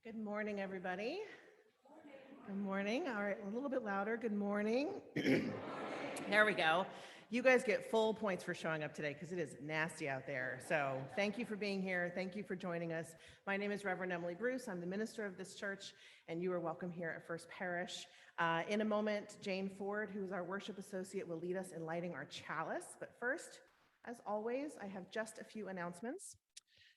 Good morning, everybody. Good morning. All right, a little bit louder. Good morning. There we go. You guys get full points for showing up today because it is nasty out there. So thank you for being here. Thank you for joining us. My name is Reverend Emily Bruce. I'm the minister of this church, and you are welcome here at First Parish. In a moment, Jane Ford, who is our worship associate, will lead us in lighting our chalice. But first, as always, I have just a few announcements.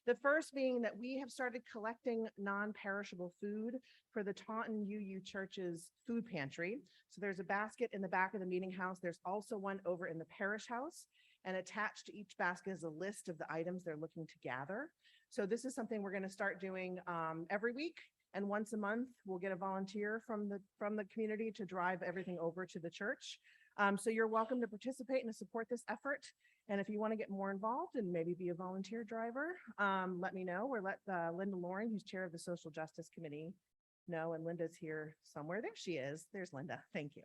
The first being that we have started collecting non-perishable food for the Taunton UU Church's food pantry. So there's a basket in the back of the meeting house. There's also one over in the parish house, and attached to each basket is a list of the items they're looking to gather. So this is something we're going to start doing every week, and once a month we'll get a volunteer from the community to drive everything over to the church. So you're welcome to participate and to support this effort. And if you want to get more involved and maybe be a volunteer driver, let me know, or let Linda Loring, who's chair of the Social Justice Committee, know. And Linda's here somewhere. There she is. There's Linda. Thank you.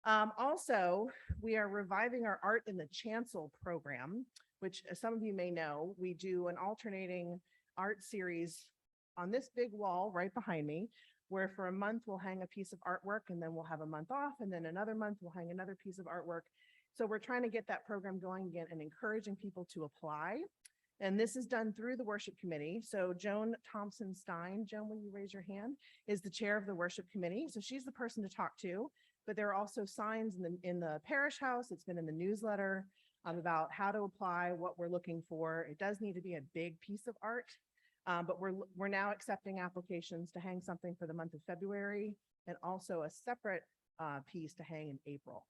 Also, we are reviving our Art in the Chancel program, which, as some of you may know, we do an alternating art series on this big wall right behind me, where for a month we'll hang a piece of artwork, and then we'll have a month off, and then another month we'll hang another piece of artwork. So we're trying to get that program going again and encouraging people to apply. And this is done through the worship committee. So Joan Thompson Stein, Joan, will you raise your hand, is the chair of the worship committee. So she's the person to talk to, but there are also signs in the parish house. It's been in the newsletter about how to apply, what we're looking for. It does need to be a big piece of art, but we're now accepting applications to hang something for the month of February, and also a separate piece to hang in April.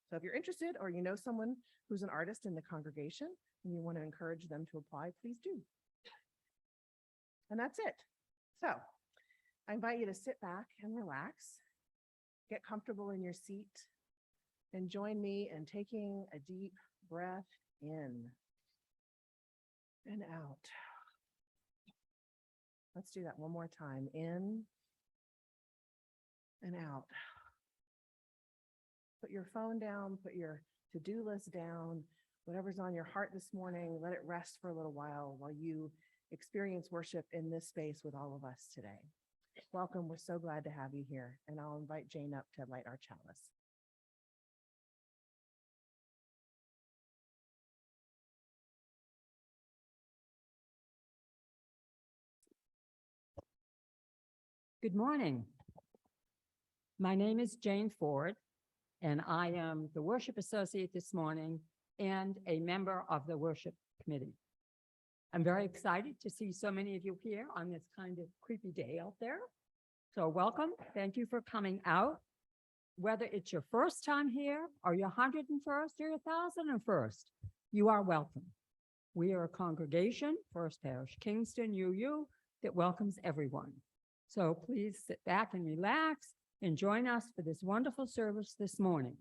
So if you're interested, or you know someone who's an artist in the congregation and you want to encourage them to apply, please do. And that's it. So I invite you to sit back and relax, get comfortable in your seat, and join me in taking a deep breath in and out. Let's do that one more time. In and out. Put your phone down, put your to-do list down, whatever's on your heart this morning, let it rest for a little while you experience worship in this space with all of us today. Welcome, we're so glad to have you here, and I'll invite Jane up to light our chalice. Good morning. My name is Jane Ford, and I am the worship associate this morning and a member of the worship committee. I'm very excited to see so many of you here on this kind of creepy day out there. So welcome. Thank you for coming out. Whether it's your first time here or your 101st or your 1001st, you are welcome. We are a congregation, First Parish Kingston UU, that welcomes everyone. So please sit back and relax and join us for this wonderful service this morning.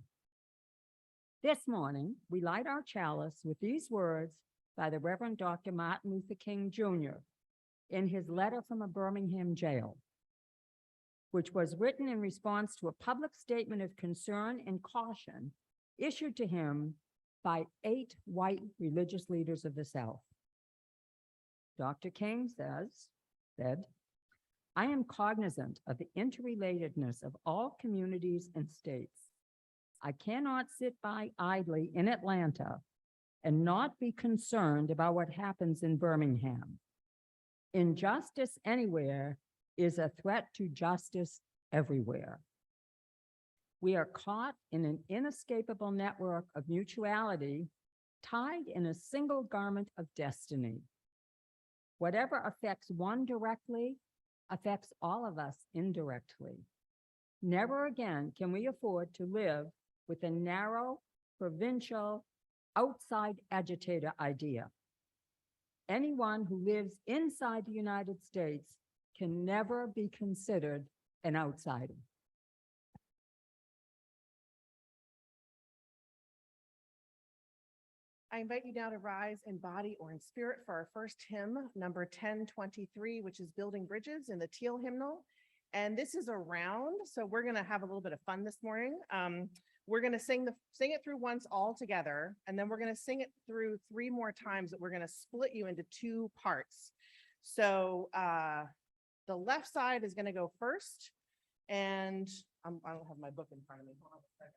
This morning, we light our chalice with these words by the Reverend Dr. Martin Luther King Jr. in his letter from a Birmingham jail, which was written in response to a public statement of concern and caution issued to him by 8 white religious leaders of the South. Dr. King said, I am cognizant of the interrelatedness of all communities and states. I cannot sit by idly in Atlanta and not be concerned about what happens in Birmingham. Injustice anywhere is a threat to justice everywhere. We are caught in an inescapable network of mutuality, tied in a single garment of destiny. Whatever affects one directly affects all of us indirectly. Never again can we afford to live with a narrow, provincial, outside agitator idea. Anyone who lives inside the United States can never be considered an outsider. I invite you now to rise in body or in spirit for our first hymn, number 1023, which is Building Bridges in the Teal hymnal. And this is a round, so we're going to have a little bit of fun this morning. We're going to sing it through once all together, and then we're going to sing it through 3 more times that we're going to split you into 2 parts. So the left side is going to go first, and I don't have my book in front of me. Hold on a second.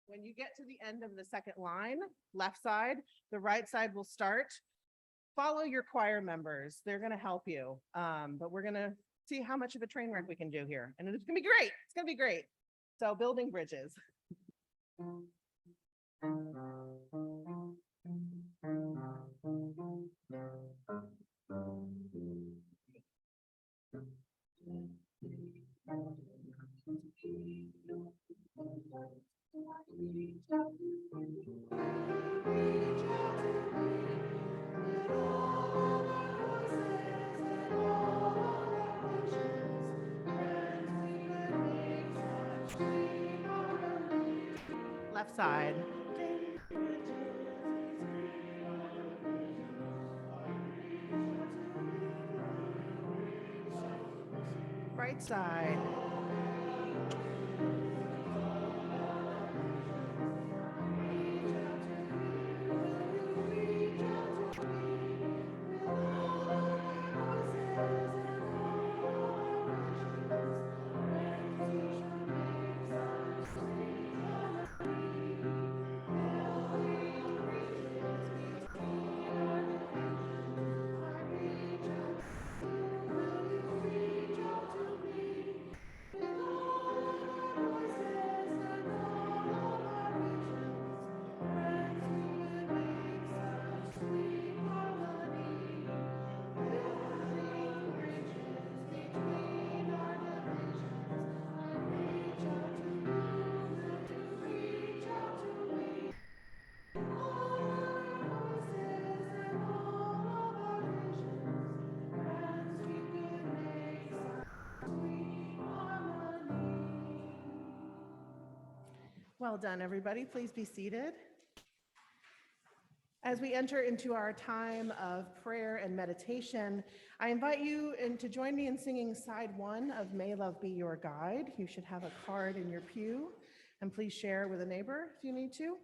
When you get to the end of the second line, left side, the right side will start. Follow your choir members. They're going to help you. But we're going to see how much of a train wreck we can do here. And it's going to be great. It's going to be great. So building bridges. Left side. Right side. Well done, everybody. Please be seated. As we enter into our time of prayer and meditation, I invite you to join me in singing side 1 of May Love Be Your Guide. You should have a card in your pew, and please share with a neighbor if you need to.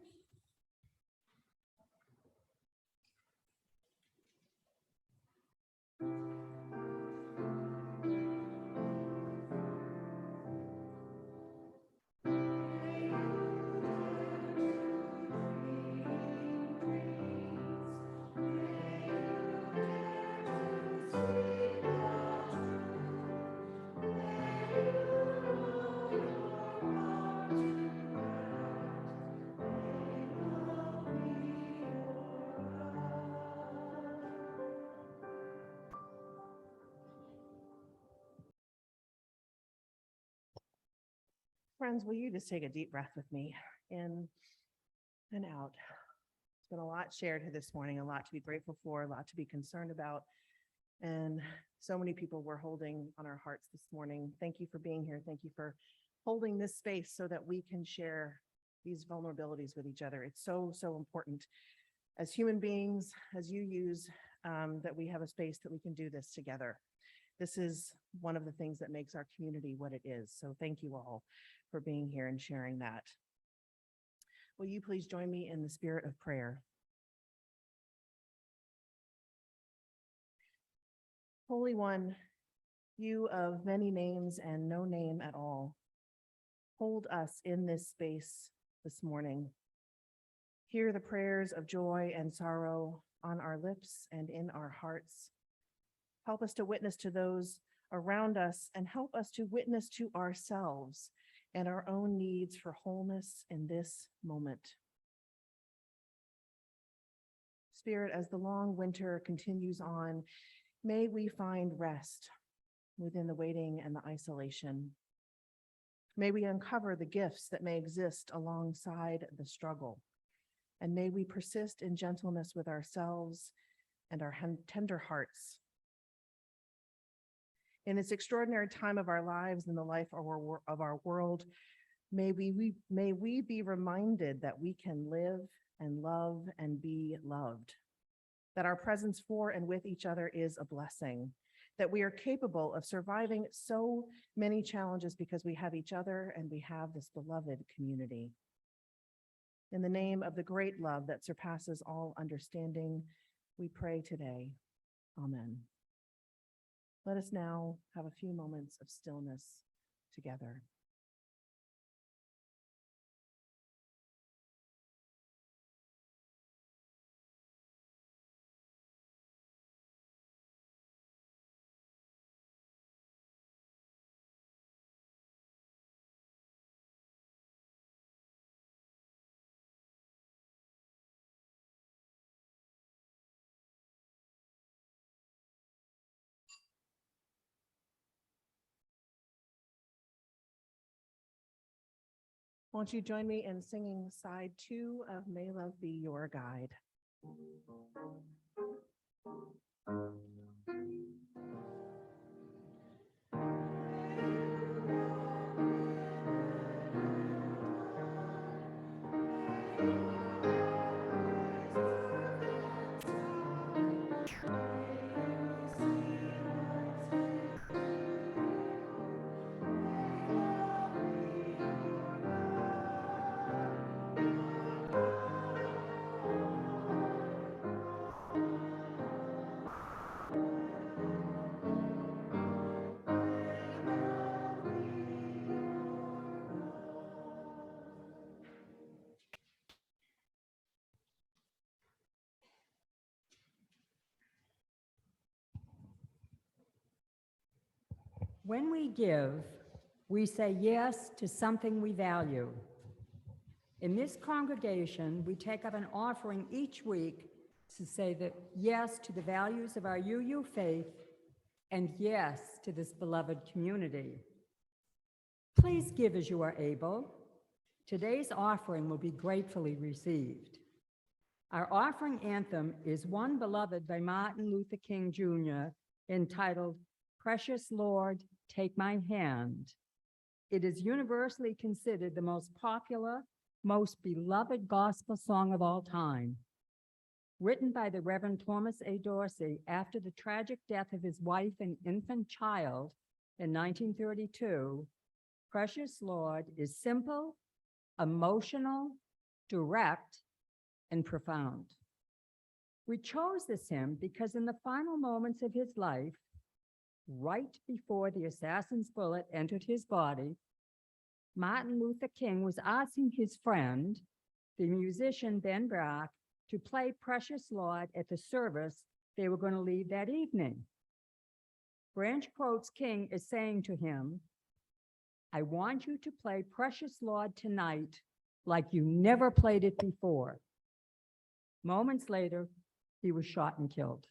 Friends, will you just take a deep breath with me, in and out. It's been a lot shared here this morning, a lot to be grateful for, a lot to be concerned about, and so many people we're holding on our hearts this morning. Thank you for being here. Thank you for holding this space so that we can share these vulnerabilities with each other. It's so, so important as human beings, as you use, that we have a space that we can do this together. This is one of the things that makes our community what it is. So thank you all for being here and sharing that. Will you please join me in the spirit of prayer? Holy One, you of many names and no name at all, hold us in this space this morning. Hear the prayers of joy and sorrow on our lips and in our hearts. Help us to witness to those around us and help us to witness to ourselves and our own needs for wholeness in this moment. Spirit, as the long winter continues on, may we find rest within the waiting and the isolation. May we uncover the gifts that may exist alongside the struggle. And may we persist in gentleness with ourselves and our tender hearts. In this extraordinary time of our lives and the life of our world, may we be reminded that we can live and love and be loved, that our presence for and with each other is a blessing, that we are capable of surviving so many challenges because we have each other and we have this beloved community. In the name of the great love that surpasses all understanding, we pray today. Amen. Let us now have a few moments of stillness together. Won't you join me in singing side 2 of May Love Be Your Guide? When we give, we say yes to something we value. In this congregation, we take up an offering each week to say that yes to the values of our UU faith and yes to this beloved community. Please give as you are able. Today's offering will be gratefully received. Our offering anthem is One Beloved by Martin Luther King Jr., entitled Precious Lord, Take My Hand. It is universally considered the most popular, most beloved gospel song of all time. Written by the Reverend Thomas A. Dorsey after the tragic death of his wife and infant child in 1932, Precious Lord is simple, emotional, direct, and profound. We chose this hymn because in the final moments of his life, right before the assassin's bullet entered his body, Martin Luther King was asking his friend, the musician Ben Brock, to play Precious Lord at the service they were going to lead that evening. Branch quotes King as saying to him, "I want you to play Precious Lord tonight like you never played it before." Moments later, he was shot and killed.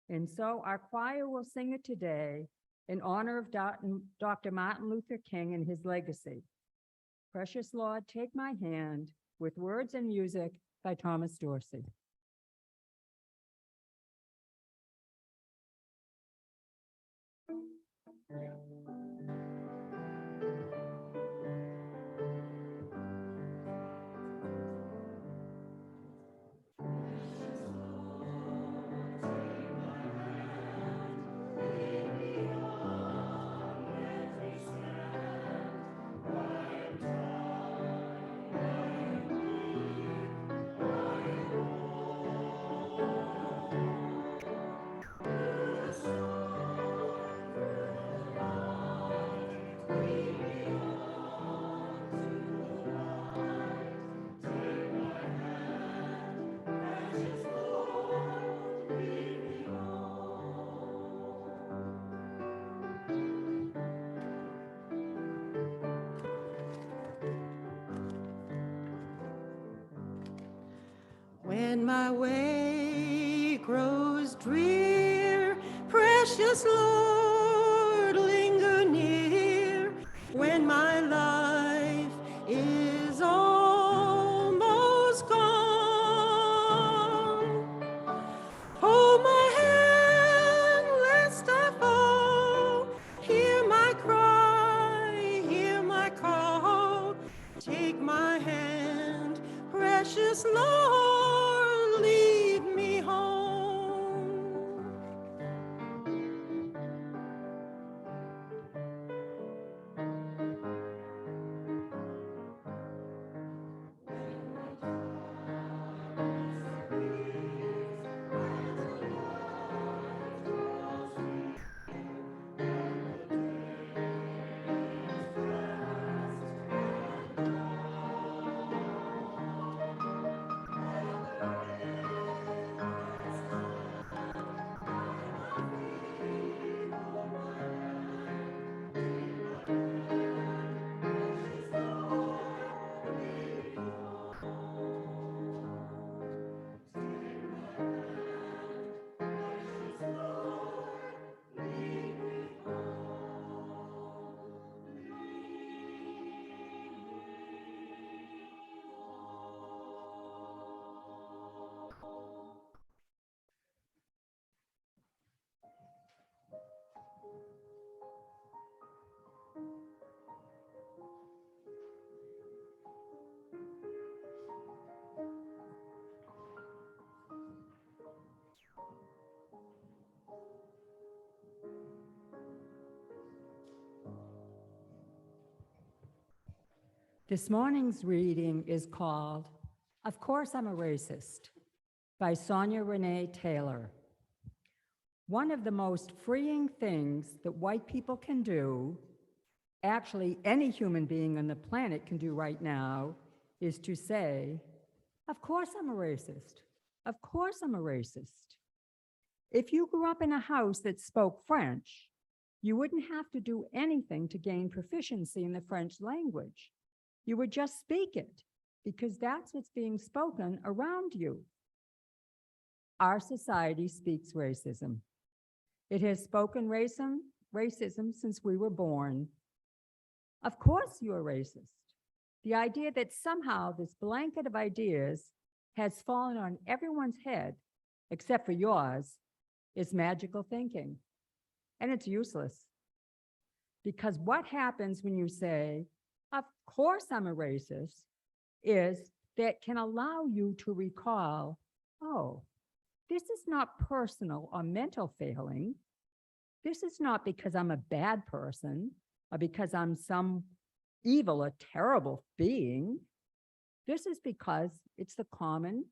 And so our choir will sing it today in honor of Dr. Martin Luther King and his legacy. Precious Lord, Take My Hand, with words and music by Thomas Dorsey. When my way grows drear, precious Lord, linger near. When my life is almost gone, hold my hand lest I fall. Hear my cry, hear my call. Take my hand, precious Lord, lead me home. This morning's reading is called Of Course I'm a Racist by Sonia Renee Taylor. One of the most freeing things that white people can do, actually any human being on the planet can do right now, is to say, of course I'm a racist. Of course I'm a racist. If you grew up in a house that spoke French, you wouldn't have to do anything to gain proficiency in the French language. You would just speak it because that's what's being spoken around you. Our society speaks racism. It has spoken racism since we were born. Of course you're racist. The idea that somehow this blanket of ideas has fallen on everyone's head, except for yours, is magical thinking. And it's useless. Because what happens when you say, of course I'm a racist, is that can allow you to recall, oh, this is not personal or mental failing. This is not because I'm a bad person or because I'm some evil or terrible being. This is because it's the common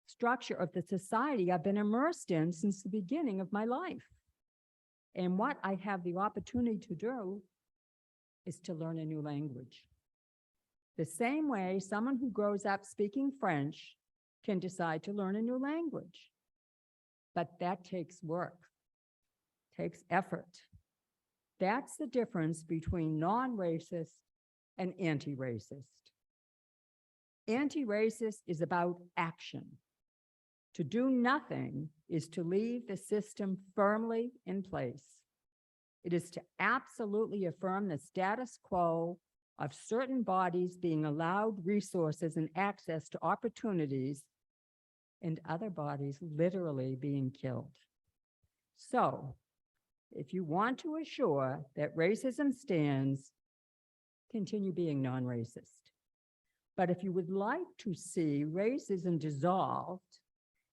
structure of the society I've been immersed in since the beginning of my life. And what I have the opportunity to do is to learn a new language. The same way someone who grows up speaking French can decide to learn a new language. But that takes work, takes effort. That's the difference between non-racist and anti-racist. Anti-racist is about action. To do nothing is to leave the system firmly in place. It is to absolutely affirm the status quo of certain bodies being allowed resources and access to opportunities and other bodies literally being killed. So, if you want to assure that racism stands, continue being non-racist. But if you would like to see racism dissolved,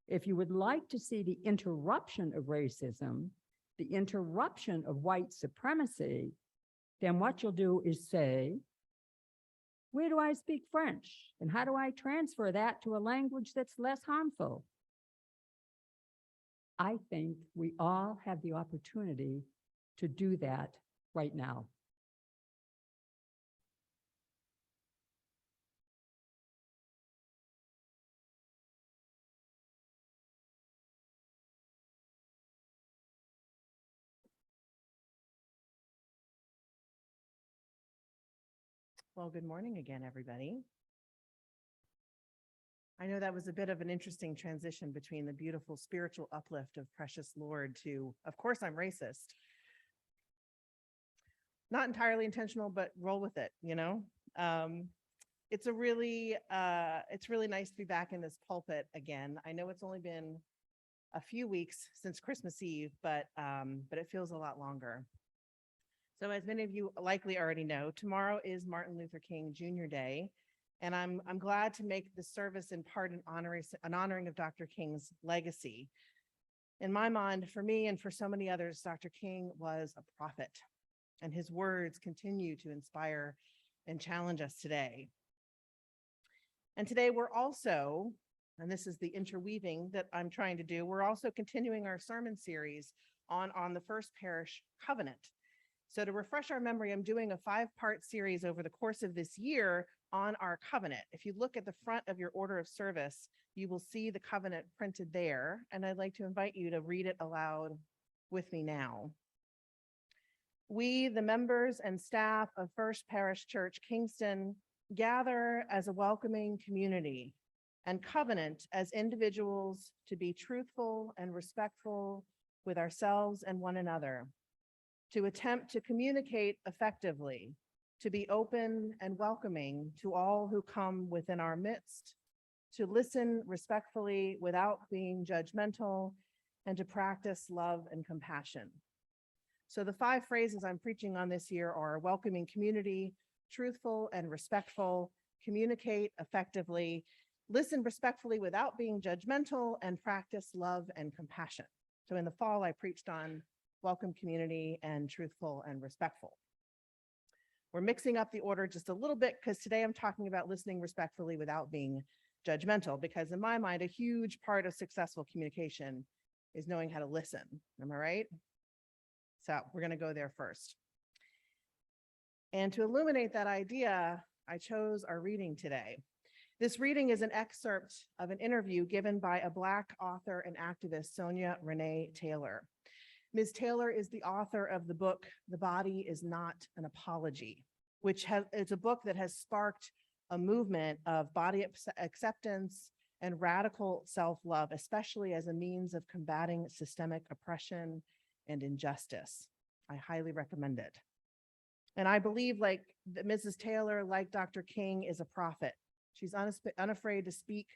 if you would like to see the interruption of racism, the interruption of white supremacy, then what you'll do is say, where do I speak French? And how do I transfer that to a language that's less harmful? I think we all have the opportunity to do that right now. Well, good morning again, everybody. I know that was a bit of an interesting transition between the beautiful spiritual uplift of Precious Lord to, of course, I'm racist. Not entirely intentional, but roll with it, you know? It's really nice to be back in this pulpit again. I know it's only been a few weeks since Christmas Eve, but it feels a lot longer. So as many of you likely already know, tomorrow is Martin Luther King Jr. Day, and I'm glad to make this service in part an honoring of Dr. King's legacy. In my mind, for me and for so many others, Dr. King was a prophet, and his words continue to inspire and challenge us today. And today we're also, and this is the interweaving that I'm trying to do, we're also continuing our sermon series on the First Parish Covenant. So to refresh our memory, I'm doing a 5-part series over the course of this year on our covenant. If you look at the front of your order of service, you will see the covenant printed there, and I'd like to invite you to read it aloud with me now. We, the members and staff of First Parish Church Kingston, gather as a welcoming community and covenant as individuals to be truthful and respectful with ourselves and one another, to attempt to communicate effectively, to be open and welcoming to all who come within our midst, to listen respectfully without being judgmental, and to practice love and compassion. So the 5 phrases I'm preaching on this year are welcoming community, truthful and respectful, communicate effectively, listen respectfully without being judgmental, and practice love and compassion. So in the fall, I preached on welcome community and truthful and respectful. We're mixing up the order just a little bit because today I'm talking about listening respectfully without being judgmental, because in my mind, a huge part of successful communication is knowing how to listen. Am I right? So we're going to go there first. And to illuminate that idea, I chose our reading today. This reading is an excerpt of an interview given by a Black author and activist, Sonia Renee Taylor. Ms. Taylor is the author of the book, The Body is Not an Apology, which it's a book that has sparked a movement of body acceptance and radical self-love, especially as a means of combating systemic oppression and injustice. I highly recommend it. And I believe that Mrs. Taylor, like Dr. King, is a prophet. She's unafraid to speak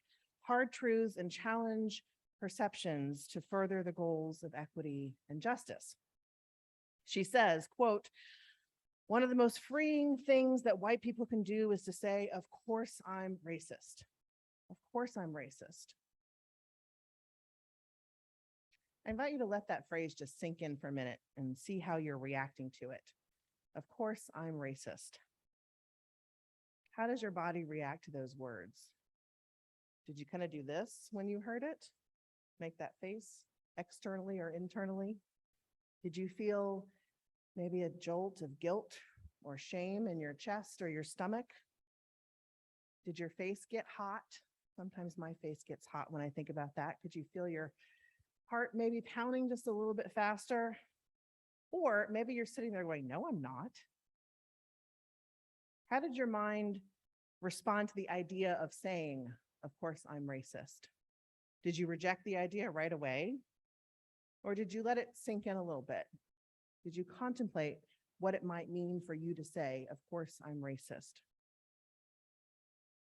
hard truths and challenge perceptions to further the goals of equity and justice. She says, quote, "One of the most freeing things that white people can do is to say, of course I'm racist. Of course I'm racist." I invite you to let that phrase just sink in for a minute and see how you're reacting to it. Of course I'm racist. How does your body react to those words? Did you kind of do this when you heard it? Make that face externally or internally? Did you feel maybe a jolt of guilt or shame in your chest or your stomach? Did your face get hot? Sometimes my face gets hot when I think about that. Could you feel your heart maybe pounding just a little bit faster? Or maybe you're sitting there going, no, I'm not. How did your mind respond to the idea of saying, of course I'm racist? Did you reject the idea right away? Or did you let it sink in a little bit? Did you contemplate what it might mean for you to say, of course I'm racist?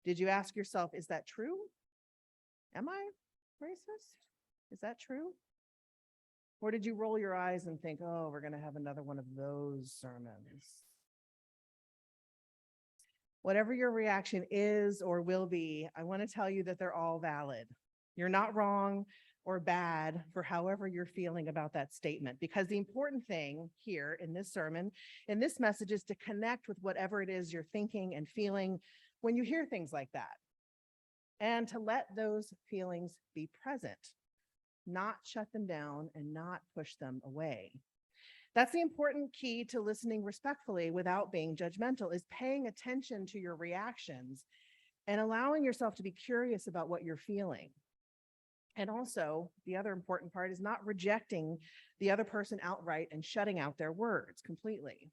Did you ask yourself, is that true? Am I racist? Is that true? Or did you roll your eyes and think, oh, we're going to have another one of those sermons? Whatever your reaction is or will be, I want to tell you that they're all valid. You're not wrong or bad for however you're feeling about that statement, because the important thing here in this sermon, in this message, is to connect with whatever it is you're thinking and feeling when you hear things like that, and to let those feelings be present, not shut them down and not push them away. That's the important key to listening respectfully without being judgmental, is paying attention to your reactions and allowing yourself to be curious about what you're feeling. And also, the other important part is not rejecting the other person outright and shutting out their words completely.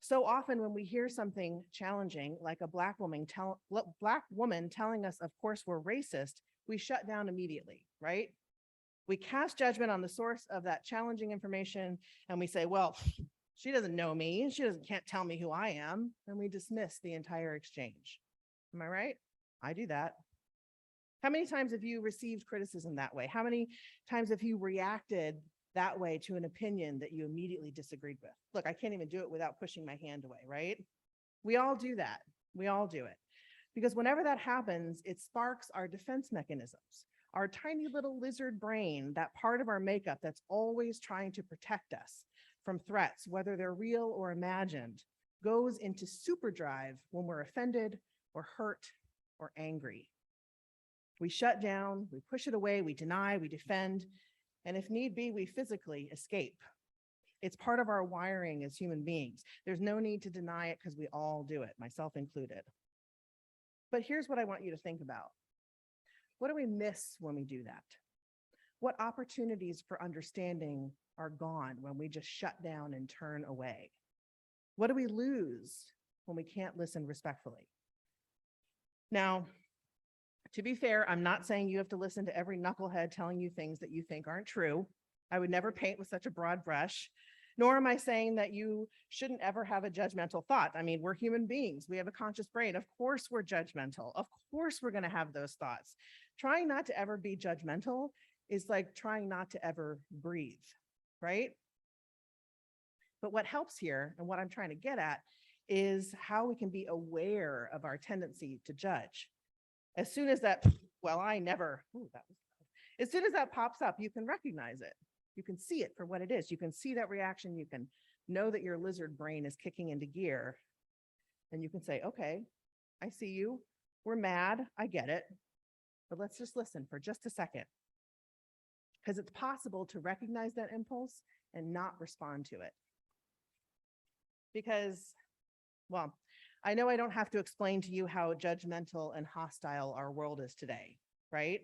So often when we hear something challenging, like a Black woman telling us, of course, we're racist, we shut down immediately, right? We cast judgment on the source of that challenging information and we say, well, she doesn't know me. Can't tell me who I am. And we dismiss the entire exchange. Am I right? I do that. How many times have you received criticism that way? How many times have you reacted that way to an opinion that you immediately disagreed with? Look, I can't even do it without pushing my hand away, right? We all do that. We all do it. Because whenever that happens, it sparks our defense mechanisms. Our tiny little lizard brain, that part of our makeup that's always trying to protect us from threats, whether they're real or imagined, goes into superdrive when we're offended or hurt or angry. We shut down, we push it away, we deny, we defend, and if need be, we physically escape. It's part of our wiring as human beings. There's no need to deny it because we all do it, myself included. But here's what I want you to think about. What do we miss when we do that? What opportunities for understanding are gone when we just shut down and turn away? What do we lose when we can't listen respectfully? Now, to be fair, I'm not saying you have to listen to every knucklehead telling you things that you think aren't true. I would never paint with such a broad brush, nor am I saying that you shouldn't ever have a judgmental thought. I mean, we're human beings. We have a conscious brain. Of course we're judgmental. Of course we're going to have those thoughts. Trying not to ever be judgmental is like trying not to ever breathe, right? But what helps here, and what I'm trying to get at, is how we can be aware of our tendency to judge. As soon as that, well, I never, ooh, that was, as soon as that pops up, you can recognize it. You can see it for what it is. You can see that reaction. You can know that your lizard brain is kicking into gear. And you can say, okay, I see you. We're mad. I get it. But let's just listen for just a second. Because it's possible to recognize that impulse and not respond to it. Because, well, I know I don't have to explain to you how judgmental and hostile our world is today, right?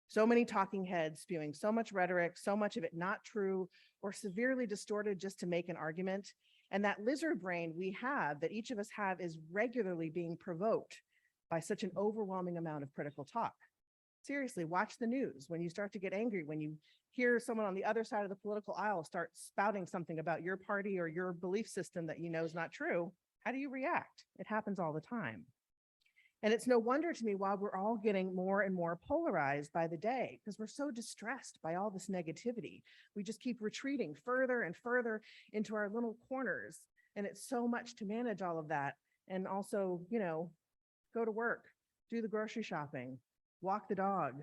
So many talking heads spewing so much rhetoric, so much of it not true or severely distorted just to make an argument. And that lizard brain we have, that each of us have, is regularly being provoked by such an overwhelming amount of critical talk. Seriously, watch the news. When you start to get angry, when you hear someone on the other side of the political aisle start spouting something about your party or your belief system that you know is not true, how do you react? It happens all the time. And it's no wonder to me why we're all getting more and more polarized by the day, because we're so distressed by all this negativity. We just keep retreating further and further into our little corners. And it's so much to manage all of that. And also, you know, go to work, do the grocery shopping, walk the dog,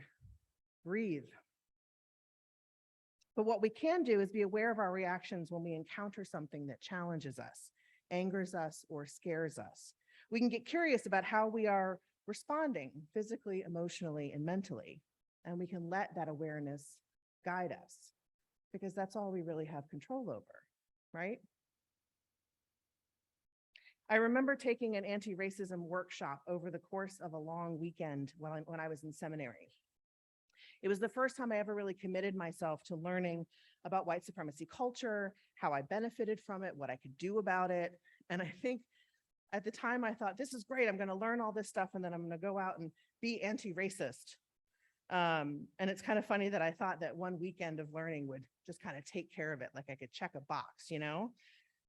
breathe. But what we can do is be aware of our reactions when we encounter something that challenges us, angers us, or scares us. We can get curious about how we are responding physically, emotionally, and mentally. And we can let that awareness guide us, because that's all we really have control over, right? I remember taking an anti-racism workshop over the course of a long weekend when I was in seminary. It was the first time I ever really committed myself to learning about white supremacy culture, how I benefited from it, what I could do about it. And I think at the time I thought, this is great. I'm going to learn all this stuff and then I'm going to go out and be anti-racist. And it's kind of funny that I thought that one weekend of learning would just kind of take care of it. Like I could check a box, you know,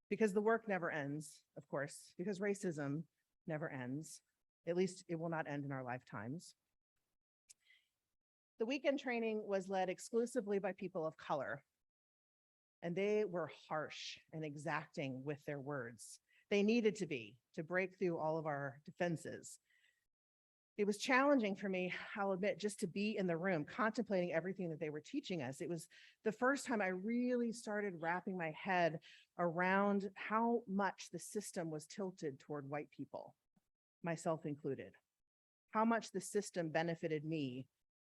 because the work never ends, of course, because racism never ends. At least it will not end in our lifetimes. The weekend training was led exclusively by people of color, and they were harsh and exacting with their words. They needed to be, to break through all of our defenses. It was challenging for me, I'll admit, just to be in the room, contemplating everything that they were teaching us. It was the first time I really started wrapping my head around how much the system was tilted toward white people, myself included. How much the system benefited me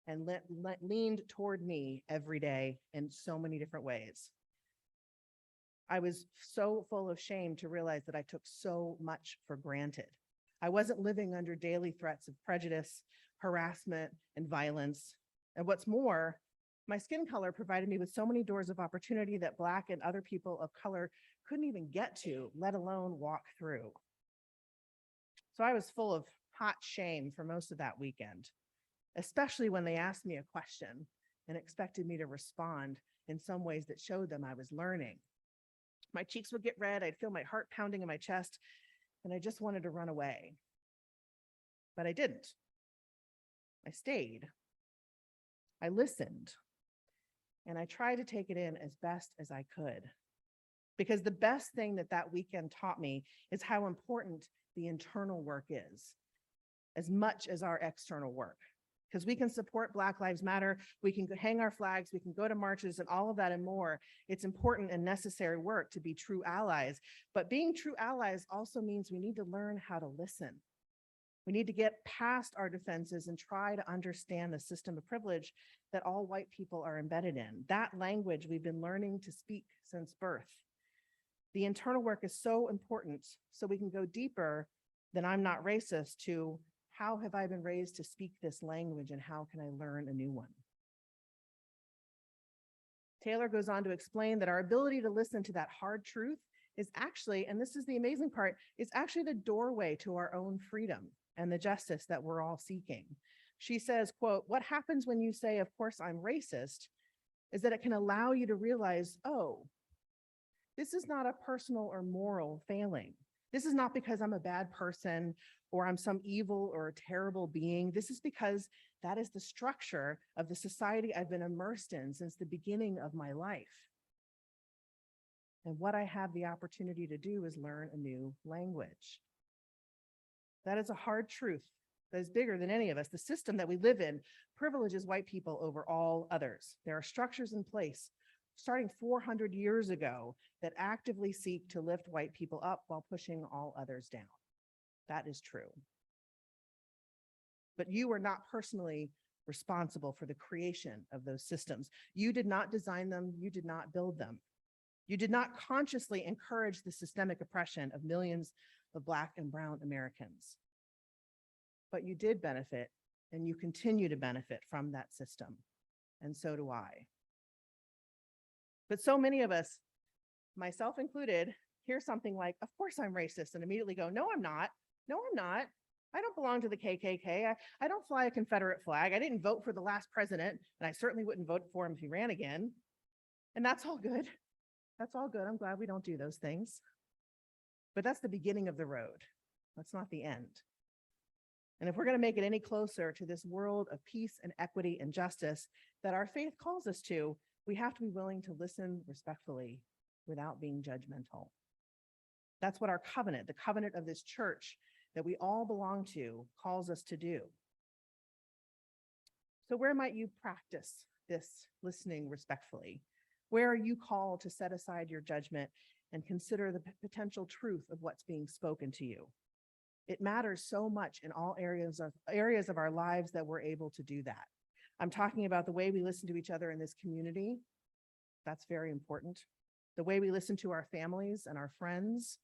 and leaned toward me every day in so many different ways. I was so full of shame to realize that I took so much for granted. I wasn't living under daily threats of prejudice, harassment, and violence. And what's more, My skin color provided me with so many doors of opportunity that Black and other people of color couldn't even get to, let alone walk through. So I was full of hot shame for most of that weekend, especially when they asked me a question and expected me to respond in some ways that showed them I was learning. My cheeks would get red, I'd feel my heart pounding in my chest, and I just wanted to run away. But I didn't. I stayed. I listened. And I tried to take it in as best as I could. Because the best thing that weekend taught me is how important the internal work is, as much as our external work. Because we can support Black Lives Matter, we can hang our flags, we can go to marches and all of that and more. It's important and necessary work to be true allies. But being true allies also means we need to learn how to listen. We need to get past our defenses and try to understand the system of privilege that all white people are embedded in. That language we've been learning to speak since birth. The internal work is so important so we can go deeper than I'm not racist to how have I been raised to speak this language and how can I learn a new one? Taylor goes on to explain that our ability to listen to that hard truth is actually, and this is the amazing part, is actually the doorway to our own freedom and the justice that we're all seeking. She says, quote, "What happens when you say, of course I'm racist, is that it can allow you to realize, oh, this is not a personal or moral failing. This is not because I'm a bad person or I'm some evil or terrible being. This is because that is the structure of the society I've been immersed in since the beginning of my life. And what I have the opportunity to do is learn a new language." That is a hard truth that is bigger than any of us. The system that we live in privileges white people over all others. There are structures in place starting 400 years ago that actively seek to lift white people up while pushing all others down. That is true. But you are not personally responsible for the creation of those systems. You did not design them. You did not build them. You did not consciously encourage the systemic oppression of millions of Black and brown Americans. But you did benefit, and you continue to benefit from that system. And so do I. But so many of us, myself included, hear something like, of course I'm racist, and immediately go, no, I'm not. No, I'm not. I don't belong to the KKK. I don't fly a Confederate flag. I didn't vote for the last president, and I certainly wouldn't vote for him if he ran again. And that's all good. That's all good. I'm glad we don't do those things. But that's the beginning of the road. That's not the end. And if we're going to make it any closer to this world of peace and equity and justice that our faith calls us to, we have to be willing to listen respectfully without being judgmental. That's what our covenant, the covenant of this church that we all belong to, calls us to do. So where might you practice this listening respectfully? Where are you called to set aside your judgment and consider the potential truth of what's being spoken to you? It matters so much in all areas of our lives that we're able to do that. I'm talking about the way we listen to each other in this community. That's very important. The way we listen to our families and our friends.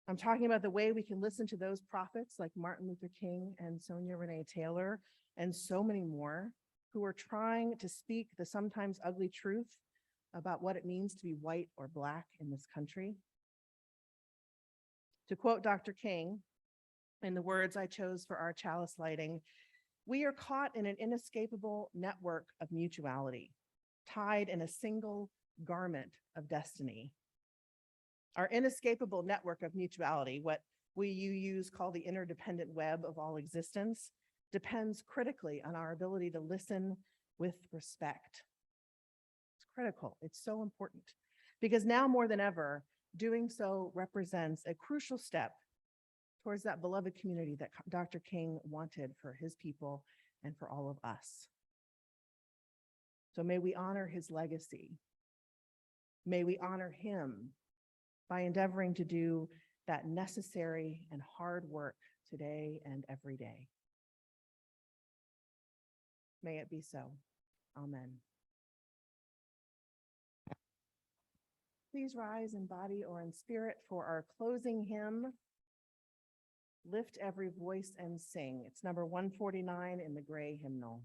I'm talking about the way we can listen to those prophets like Martin Luther King and Sonia Renee Taylor and so many more who are trying to speak the sometimes ugly truth about what it means to be white or Black in this country. To quote Dr. King, in the words I chose for our chalice lighting, we are caught in an inescapable network of mutuality, tied in a single garment of destiny. Our inescapable network of mutuality, what you use call the interdependent web of all existence, depends critically on our ability to listen with respect. It's critical. It's so important because now more than ever, doing so represents a crucial step towards that beloved community that Dr. King wanted for his people and for all of us. So may we honor his legacy. May we honor him by endeavoring to do that necessary and hard work today and every day. May it be so. Amen. Please rise in body or in spirit for our closing hymn, Lift Every Voice and Sing. It's number 149 in the gray hymnal.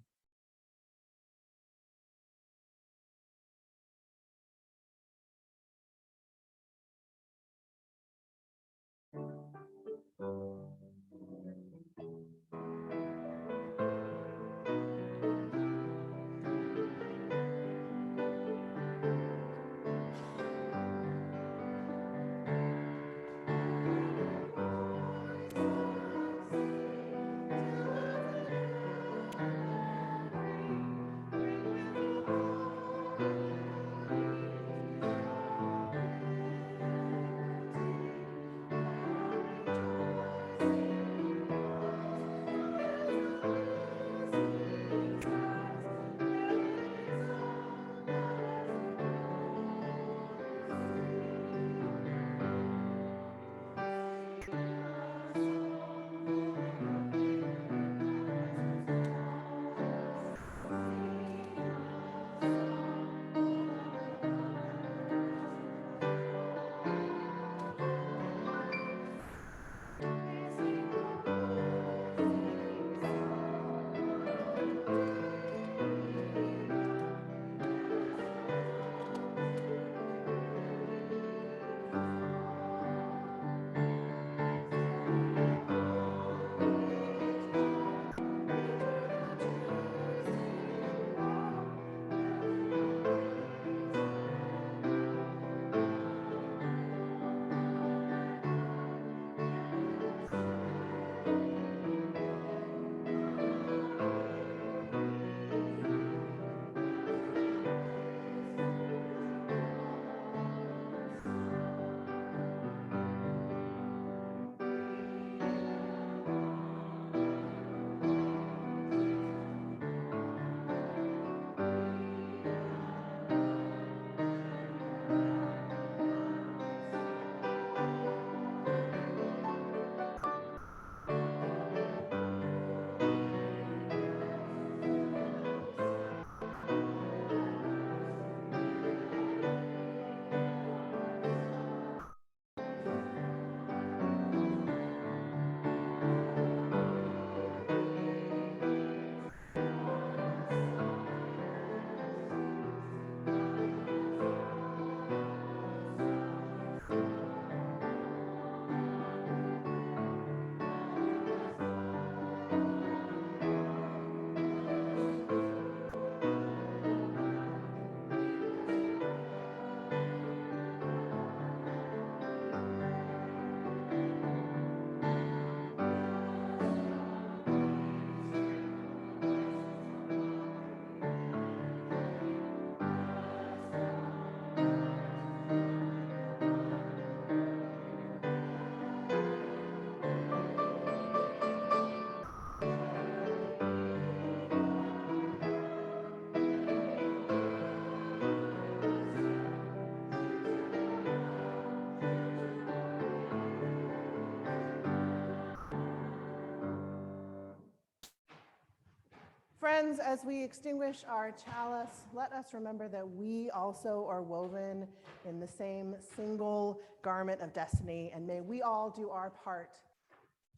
Friends, as we extinguish our chalice, let us remember that we also are woven in the same single garment of destiny, and may we all do our part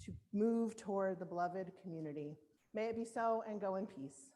to move toward the beloved community. May it be so, and go in peace.